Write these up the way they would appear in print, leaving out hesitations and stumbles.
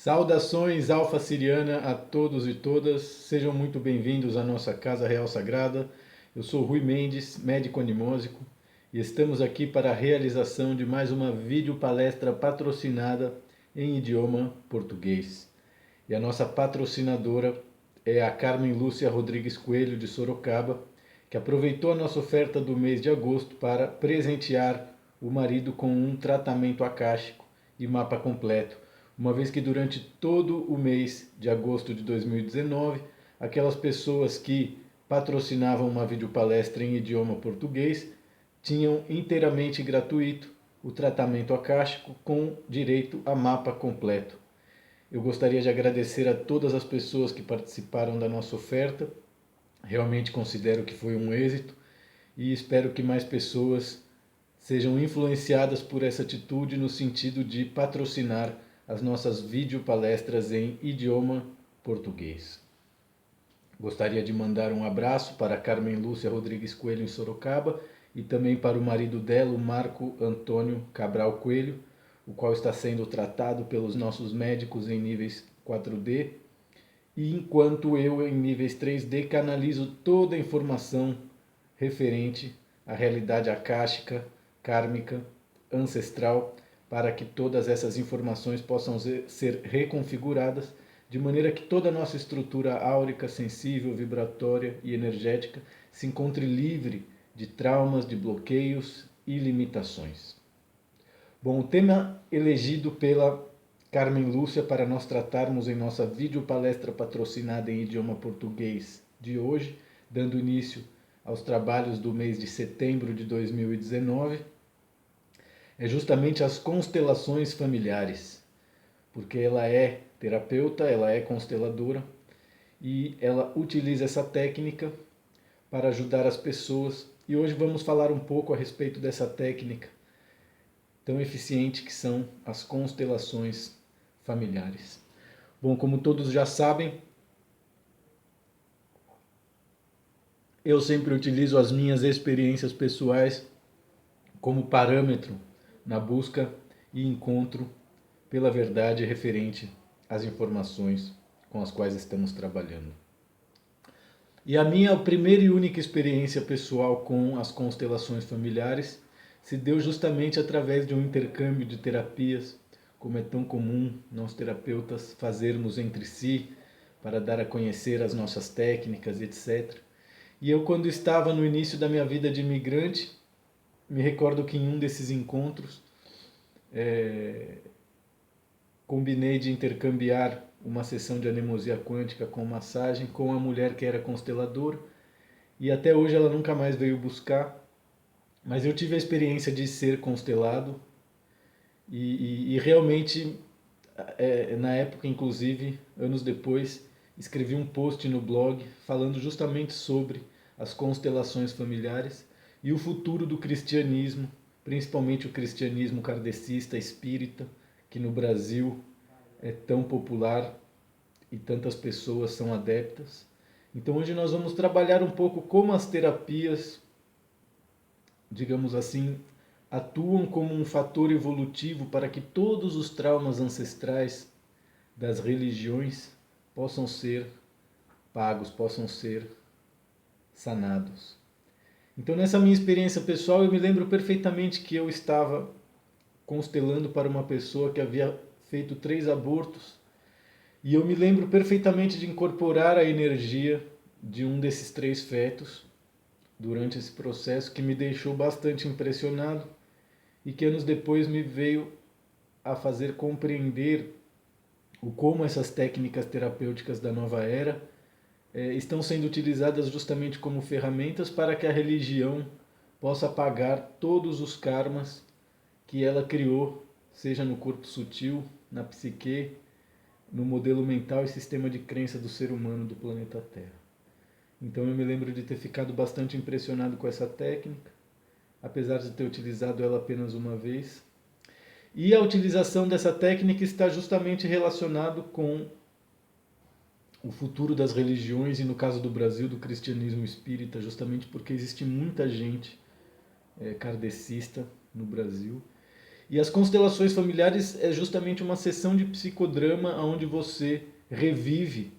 Saudações Alfa Siriana a todos e todas, sejam muito bem-vindos à nossa Casa Real Sagrada. Eu sou Rui Mendes, médico animósico, e estamos aqui para a realização de mais uma videopalestra patrocinada em idioma português. E a nossa patrocinadora é a Carmen Lúcia Rodrigues Coelho de Sorocaba, que aproveitou a nossa oferta do mês de agosto para presentear o marido com um tratamento acástico e mapa completo, uma vez que durante todo o mês de agosto de 2019, aquelas pessoas que patrocinavam uma videopalestra em idioma português tinham inteiramente gratuito o tratamento acástico com direito a mapa completo. Eu gostaria de agradecer a todas as pessoas que participaram da nossa oferta. Realmente considero que foi um êxito e espero que mais pessoas sejam influenciadas por essa atitude no sentido de patrocinar as nossas videopalestras em idioma português. Gostaria de mandar um abraço para Carmen Lúcia Rodrigues Coelho em Sorocaba e também para o marido dela, o Marco Antônio Cabral Coelho, o qual está sendo tratado pelos nossos médicos em níveis 4D, e enquanto eu, em níveis 3D, canalizo toda a informação referente à realidade akáshica, kármica, ancestral, para que todas essas informações possam ser reconfiguradas de maneira que toda a nossa estrutura áurica, sensível, vibratória e energética se encontre livre de traumas, de bloqueios e limitações. Bom, o tema elegido pela Carmen Lúcia para nós tratarmos em nossa videopalestra patrocinada em idioma português de hoje, dando início aos trabalhos do mês de setembro de 2019, é justamente as constelações familiares, porque ela é terapeuta, ela é consteladora e ela utiliza essa técnica para ajudar as pessoas. E hoje vamos falar um pouco a respeito dessa técnica tão eficiente que são as constelações familiares. Bom, como todos já sabem, eu sempre utilizo as minhas experiências pessoais como parâmetro na busca e encontro pela verdade referente às informações com as quais estamos trabalhando. E a minha primeira e única experiência pessoal com as constelações familiares se deu justamente através de um intercâmbio de terapias, como é tão comum nós terapeutas fazermos entre si para dar a conhecer as nossas técnicas, etc. E eu, quando estava no início da minha vida de imigrante, me recordo que em um desses encontros combinei de intercambiar uma sessão de anemosia quântica com massagem com a mulher que era consteladora, e até hoje ela nunca mais veio buscar, mas eu tive a experiência de ser constelado e realmente, na época, inclusive, anos depois, escrevi um post no blog falando justamente sobre as constelações familiares e o futuro do cristianismo, principalmente o cristianismo kardecista, espírita, que no Brasil é tão popular e tantas pessoas são adeptas. Então hoje nós vamos trabalhar um pouco como as terapias, digamos assim, atuam como um fator evolutivo para que todos os traumas ancestrais das religiões possam ser pagos, possam ser sanados. Então, nessa minha experiência pessoal, eu me lembro perfeitamente que eu estava constelando para uma pessoa que havia feito 3 abortos, e eu me lembro perfeitamente de incorporar a energia de um desses 3 fetos durante esse processo, que me deixou bastante impressionado e que anos depois me veio a fazer compreender o como essas técnicas terapêuticas da nova era estão sendo utilizadas justamente como ferramentas para que a religião possa apagar todos os karmas que ela criou, seja no corpo sutil, na psique, no modelo mental e sistema de crença do ser humano do planeta Terra. Então eu me lembro de ter ficado bastante impressionado com essa técnica, apesar de ter utilizado ela apenas uma vez. E a utilização dessa técnica está justamente relacionado com o futuro das religiões e, no caso do Brasil, do cristianismo espírita, justamente porque existe muita gente kardecista no Brasil. E as constelações familiares é justamente uma sessão de psicodrama onde você revive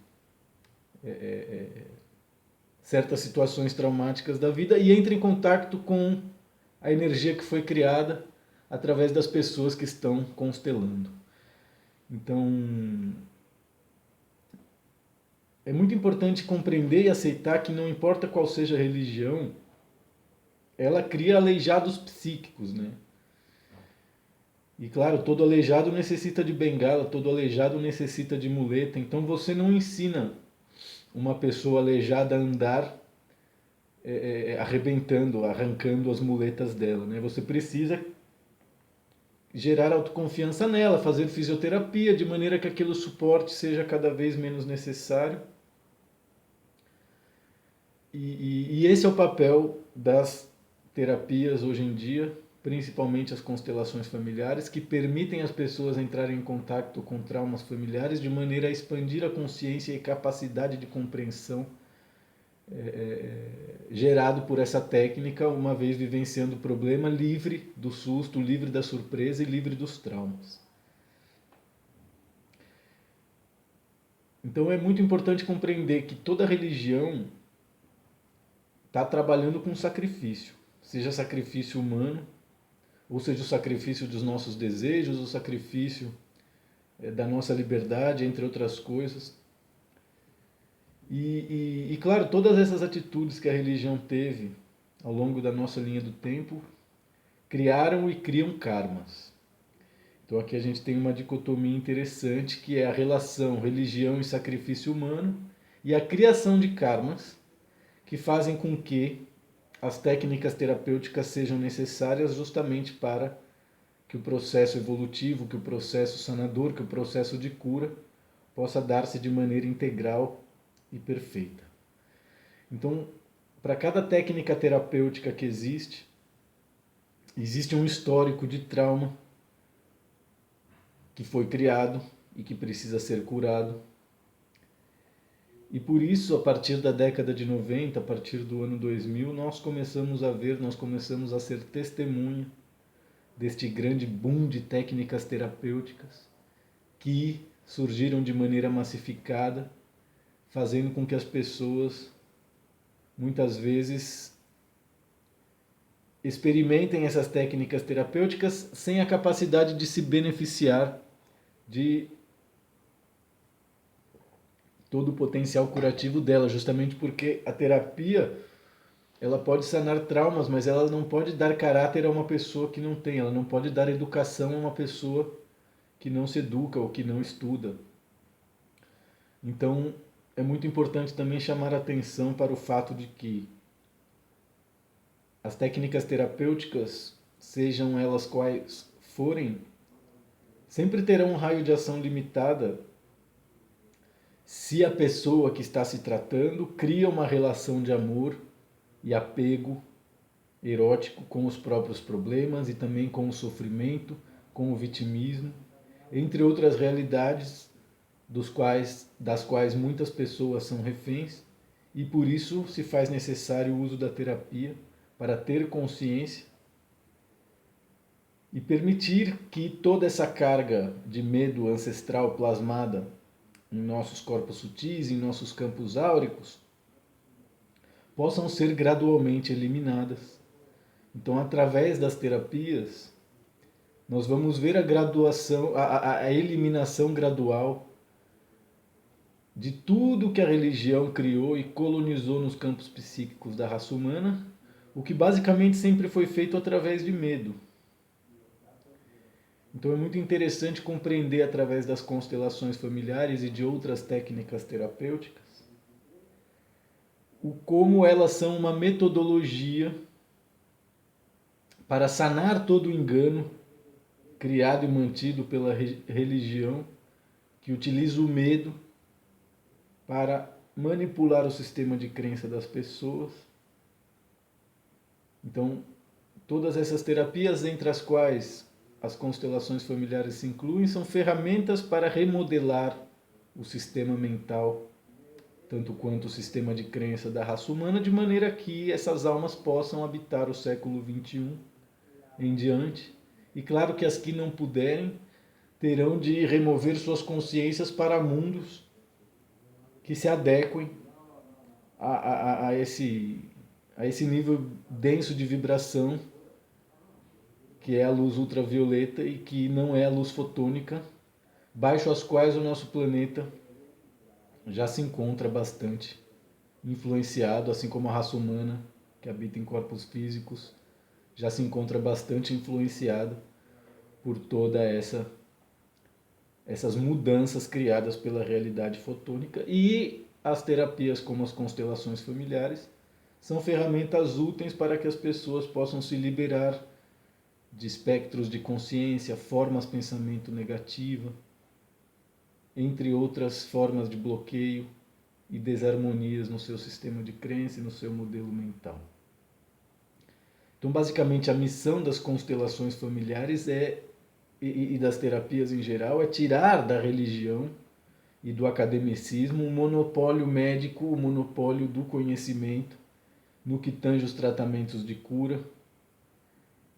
certas situações traumáticas da vida e entra em contato com a energia que foi criada através das pessoas que estão constelando. Então, é muito importante compreender e aceitar que não importa qual seja a religião, ela cria aleijados psíquicos, né? E claro, todo aleijado necessita de bengala, todo aleijado necessita de muleta. Então você não ensina uma pessoa aleijada a andar arrebentando, arrancando as muletas dela, né? Você precisa gerar autoconfiança nela, fazer fisioterapia de maneira que aquele suporte seja cada vez menos necessário. E esse é o papel das terapias hoje em dia, principalmente as constelações familiares, que permitem às pessoas entrarem em contato com traumas familiares de maneira a expandir a consciência e capacidade de compreensão gerado por essa técnica, uma vez vivenciando o problema livre do susto, livre da surpresa e livre dos traumas. Então é muito importante compreender que toda religião está trabalhando com sacrifício, seja sacrifício humano, ou seja o sacrifício dos nossos desejos, o sacrifício da nossa liberdade, entre outras coisas. E claro, todas essas atitudes que a religião teve ao longo da nossa linha do tempo criaram e criam karmas. Então aqui a gente tem uma dicotomia interessante que é a relação religião e sacrifício humano e a criação de karmas que fazem com que as técnicas terapêuticas sejam necessárias justamente para que o processo evolutivo, que o processo sanador, que o processo de cura possa dar-se de maneira integral e perfeita. Então, para cada técnica terapêutica que existe um histórico de trauma que foi criado e que precisa ser curado. E por isso, a partir da década de 90, a partir do ano 2000, nós começamos a ser testemunha deste grande boom de técnicas terapêuticas que surgiram de maneira massificada, fazendo com que as pessoas, muitas vezes, experimentem essas técnicas terapêuticas sem a capacidade de se beneficiar de todo o potencial curativo dela, justamente porque a terapia ela pode sanar traumas, mas ela não pode dar caráter a uma pessoa que não tem, ela não pode dar educação a uma pessoa que não se educa ou que não estuda. Então, é muito importante também chamar a atenção para o fato de que as técnicas terapêuticas, sejam elas quais forem, sempre terão um raio de ação limitada se a pessoa que está se tratando cria uma relação de amor e apego erótico com os próprios problemas e também com o sofrimento, com o vitimismo, entre outras realidades das quais muitas pessoas são reféns, e por isso se faz necessário o uso da terapia para ter consciência e permitir que toda essa carga de medo ancestral plasmada em nossos corpos sutis, em nossos campos áuricos, possam ser gradualmente eliminadas. Então, através das terapias, nós vamos ver a graduação, a eliminação gradual de tudo que a religião criou e colonizou nos campos psíquicos da raça humana, o que basicamente sempre foi feito através de medo. Então é muito interessante compreender através das constelações familiares e de outras técnicas terapêuticas o como elas são uma metodologia para sanar todo o engano criado e mantido pela religião que utiliza o medo para manipular o sistema de crença das pessoas. Então, todas essas terapias, entre as quais as constelações familiares se incluem, são ferramentas para remodelar o sistema mental, tanto quanto o sistema de crença da raça humana, de maneira que essas almas possam habitar o século XXI em diante E claro que as que não puderem terão de remover suas consciências para mundos que se adequem a esse nível denso de vibração que é a luz ultravioleta e que não é a luz fotônica, baixo as quais o nosso planeta já se encontra bastante influenciado, assim como a raça humana que habita em corpos físicos já se encontra bastante influenciada por toda essas mudanças criadas pela realidade fotônica. E as terapias como as constelações familiares são ferramentas úteis para que as pessoas possam se liberar de espectros de consciência, formas de pensamento negativa, entre outras formas de bloqueio e desarmonias no seu sistema de crença e no seu modelo mental. Então, basicamente, a missão das constelações familiares e das terapias em geral é tirar da religião e do academicismo o monopólio médico, o monopólio do conhecimento no que tange os tratamentos de cura,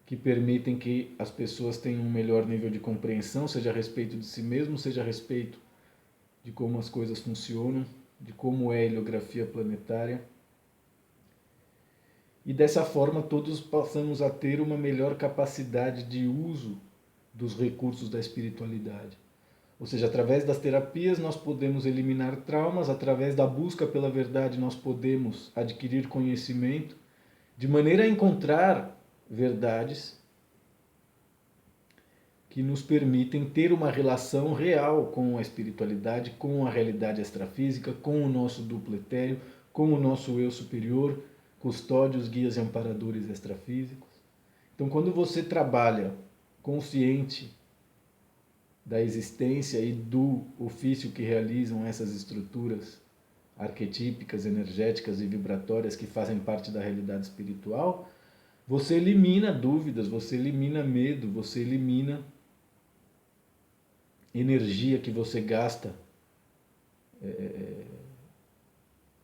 que permitem que as pessoas tenham um melhor nível de compreensão, seja a respeito de si mesmo, seja a respeito de como as coisas funcionam, de como é a heliografia planetária. E dessa forma todos passamos a ter uma melhor capacidade de uso dos recursos da espiritualidade. Ou seja, através das terapias nós podemos eliminar traumas, através da busca pela verdade nós podemos adquirir conhecimento, de maneira a encontrar verdades que nos permitem ter uma relação real com a espiritualidade, com a realidade extrafísica, com o nosso duplo etéreo, com o nosso eu superior, custódios, guias e amparadores extrafísicos. Então, quando você trabalha consciente da existência e do ofício que realizam essas estruturas arquetípicas, energéticas e vibratórias que fazem parte da realidade espiritual, você elimina dúvidas, você elimina medo, você elimina energia que você gasta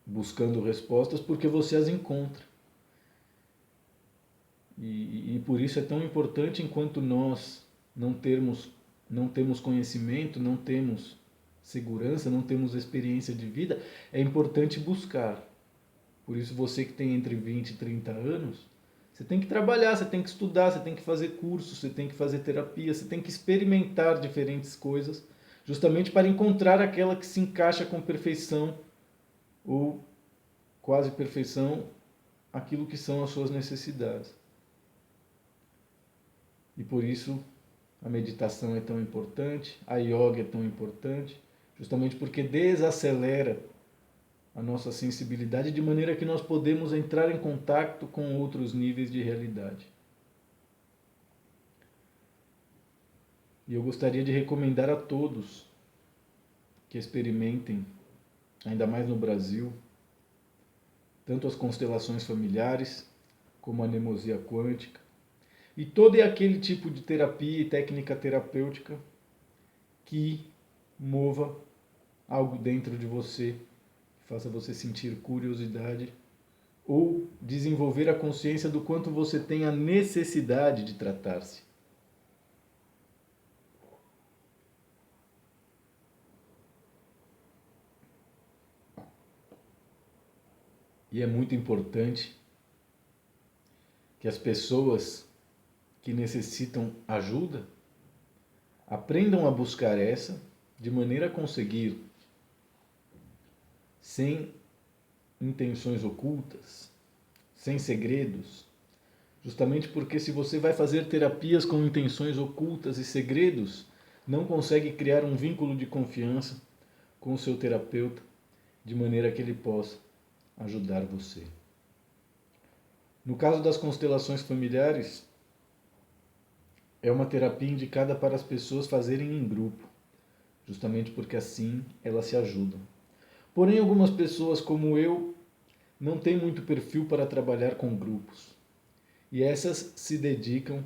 buscando respostas, porque você as encontra. E por isso é tão importante, enquanto nós não temos conhecimento, não temos segurança, não temos experiência de vida, é importante buscar. Por isso você que tem entre 20 e 30 anos, você tem que trabalhar, você tem que estudar, você tem que fazer cursos, você tem que fazer terapia, você tem que experimentar diferentes coisas, justamente para encontrar aquela que se encaixa com perfeição ou quase perfeição, aquilo que são as suas necessidades. E por isso a meditação é tão importante, a yoga é tão importante, justamente porque desacelera a nossa sensibilidade de maneira que nós podemos entrar em contato com outros níveis de realidade. E eu gostaria de recomendar a todos que experimentem, ainda mais no Brasil, tanto as constelações familiares, como a mnemosia quântica, e todo aquele tipo de terapia e técnica terapêutica que mova algo dentro de você, faça você sentir curiosidade ou desenvolver a consciência do quanto você tem a necessidade de tratar-se. E é muito importante que as pessoas que necessitam ajuda aprendam a buscar essa de maneira a conseguir, sem intenções ocultas, sem segredos. Justamente porque se você vai fazer terapias com intenções ocultas e segredos, não consegue criar um vínculo de confiança com o seu terapeuta, de maneira que ele possa ajudar você. No caso das constelações familiares, é uma terapia indicada para as pessoas fazerem em grupo, justamente porque assim elas se ajudam. Porém, algumas pessoas, como eu, não têm muito perfil para trabalhar com grupos. E essas se dedicam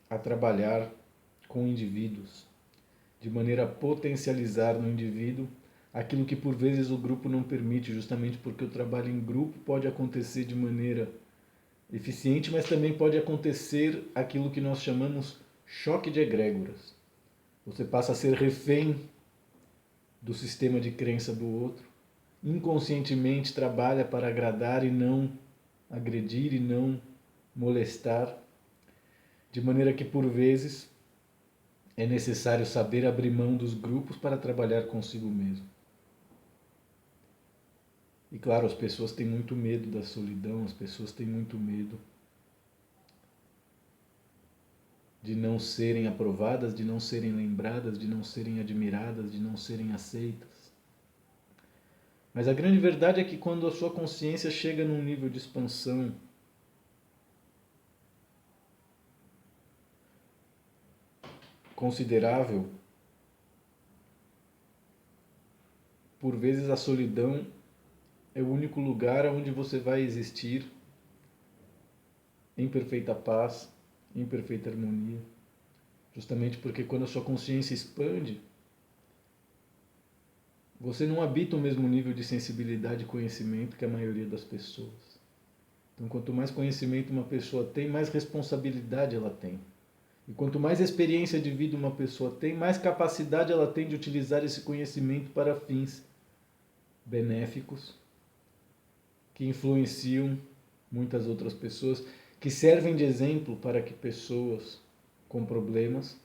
a trabalhar com indivíduos, de maneira a potencializar no indivíduo aquilo que por vezes o grupo não permite, justamente porque o trabalho em grupo pode acontecer de maneira eficiente, mas também pode acontecer aquilo que nós chamamos choque de egrégoras. Você passa a ser refém do sistema de crença do outro. Inconscientemente trabalha para agradar e não agredir e não molestar. De maneira que, por vezes, é necessário saber abrir mão dos grupos para trabalhar consigo mesmo. E claro, as pessoas têm muito medo da solidão, as pessoas têm muito medo de não serem aprovadas, de não serem lembradas, de não serem admiradas, de não serem aceitas. Mas a grande verdade é que quando a sua consciência chega num nível de expansão considerável, por vezes a solidão é o único lugar onde você vai existir em perfeita paz, em perfeita harmonia. Justamente porque quando a sua consciência expande, você não habita o mesmo nível de sensibilidade e conhecimento que a maioria das pessoas. Então, quanto mais conhecimento uma pessoa tem, mais responsabilidade ela tem. E quanto mais experiência de vida uma pessoa tem, mais capacidade ela tem de utilizar esse conhecimento para fins benéficos, que influenciam muitas outras pessoas, que servem de exemplo para que pessoas com problemas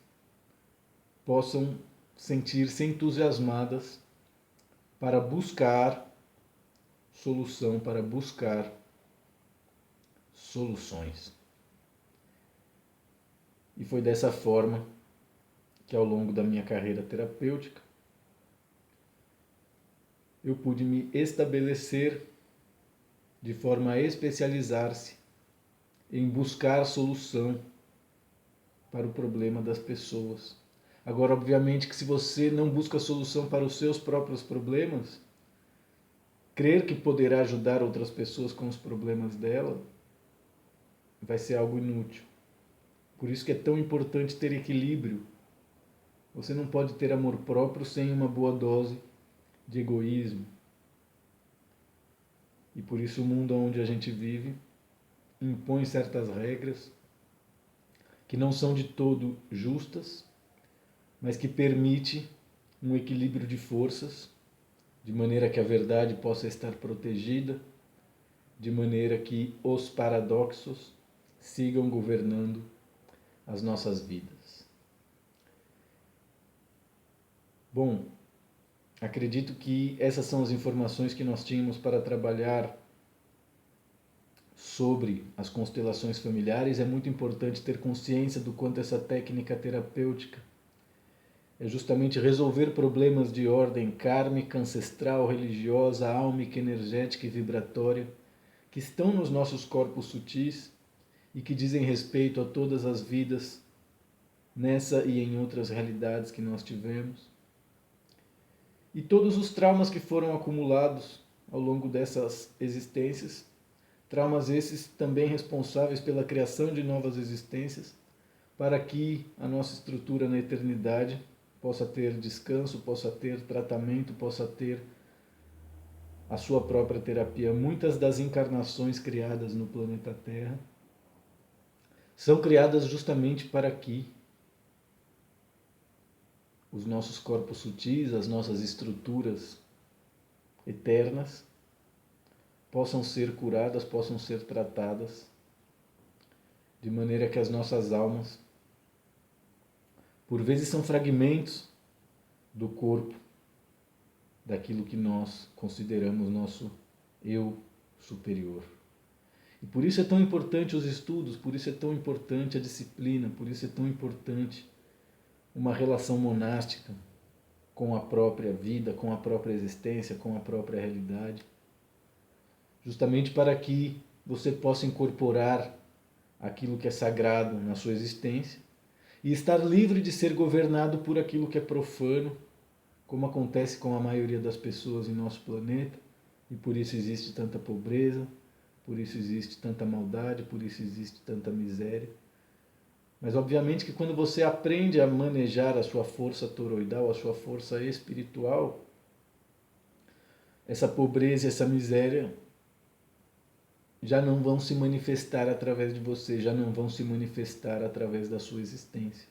possam sentir-se entusiasmadas para buscar solução, para buscar soluções. E foi dessa forma que, ao longo da minha carreira terapêutica, eu pude me estabelecer de forma a especializar-se em buscar solução para o problema das pessoas. Agora, obviamente que se você não busca solução para os seus próprios problemas, crer que poderá ajudar outras pessoas com os problemas dela vai ser algo inútil. Por isso que é tão importante ter equilíbrio. Você não pode ter amor próprio sem uma boa dose de egoísmo. E por isso o mundo onde a gente vive impõe certas regras que não são de todo justas, mas que permite um equilíbrio de forças, de maneira que a verdade possa estar protegida, de maneira que os paradoxos sigam governando as nossas vidas. Bom, acredito que essas são as informações que nós tínhamos para trabalhar sobre as constelações familiares. É muito importante ter consciência do quanto essa técnica terapêutica é justamente resolver problemas de ordem kármica, ancestral, religiosa, álmica, energética e vibratória que estão nos nossos corpos sutis e que dizem respeito a todas as vidas nessa e em outras realidades que nós tivemos. E todos os traumas que foram acumulados ao longo dessas existências, traumas esses também responsáveis pela criação de novas existências, para que a nossa estrutura na eternidade possa ter descanso, possa ter tratamento, possa ter a sua própria terapia. Muitas das encarnações criadas no planeta Terra são criadas justamente para que os nossos corpos sutis, as nossas estruturas eternas, possam ser curadas, possam ser tratadas, de maneira que as nossas almas, por vezes, são fragmentos do corpo, daquilo que nós consideramos nosso eu superior. E por isso é tão importante os estudos, por isso é tão importante a disciplina, por isso é tão importante uma relação monástica com a própria vida, com a própria existência, com a própria realidade. Justamente para que você possa incorporar aquilo que é sagrado na sua existência e estar livre de ser governado por aquilo que é profano, como acontece com a maioria das pessoas em nosso planeta, e por isso existe tanta pobreza, por isso existe tanta maldade, por isso existe tanta miséria. Mas obviamente que quando você aprende a manejar a sua força toroidal, a sua força espiritual, essa pobreza e essa miséria já não vão se manifestar através de você, já não vão se manifestar através da sua existência.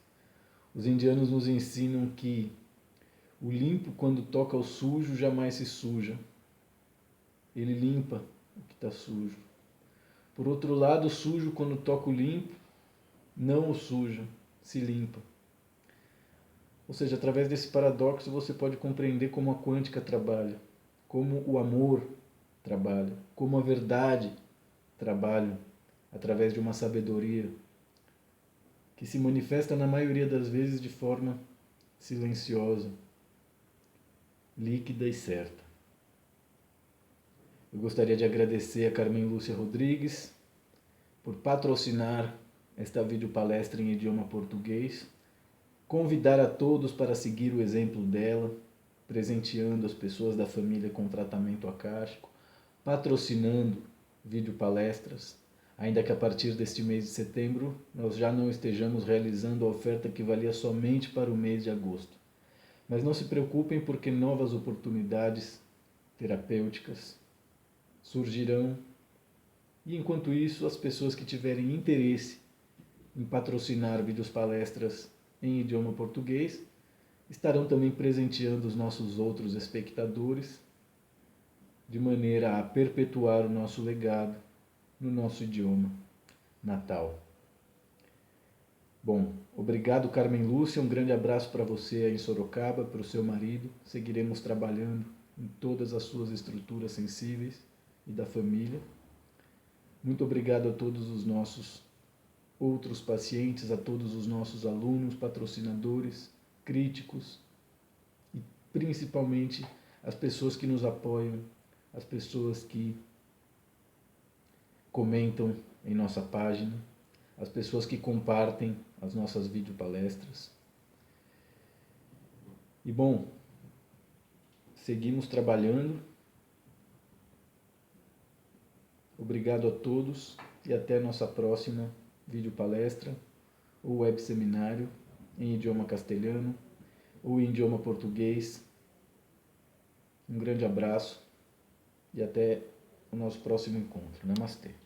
Os indianos nos ensinam que o limpo, quando toca o sujo, jamais se suja. Ele limpa o que está sujo. Por outro lado, o sujo, quando toca o limpo, não o suja, se limpa. Ou seja, através desse paradoxo você pode compreender como a quântica trabalha, como o amor trabalha, como a verdade trabalha, através de uma sabedoria que se manifesta na maioria das vezes de forma silenciosa, líquida e certa. Eu gostaria de agradecer a Carmen Lúcia Rodrigues por patrocinar esta videopalestra em idioma português, convidar a todos para seguir o exemplo dela, presenteando as pessoas da família com tratamento acástico, patrocinando videopalestras, ainda que a partir deste mês de setembro nós já não estejamos realizando a oferta que valia somente para o mês de agosto. Mas não se preocupem, porque novas oportunidades terapêuticas surgirão, e enquanto isso as pessoas que tiverem interesse em patrocinar videopalestras em idioma português estarão também presenteando os nossos outros espectadores, de maneira a perpetuar o nosso legado no nosso idioma natal. Bom, obrigado, Carmen Lúcia, um grande abraço para você aí em Sorocaba, para o seu marido. Seguiremos trabalhando em todas as suas estruturas sensíveis e da família. Muito obrigado a todos os nossos outros pacientes, a todos os nossos alunos, patrocinadores, críticos e principalmente as pessoas que nos apoiam, as pessoas que comentam em nossa página, as pessoas que compartem as nossas videopalestras. E bom, seguimos trabalhando. Obrigado a todos e até a nossa próxima videopalestra ou web seminário em idioma castelhano ou em idioma português. Um grande abraço e até o nosso próximo encontro. Namastê.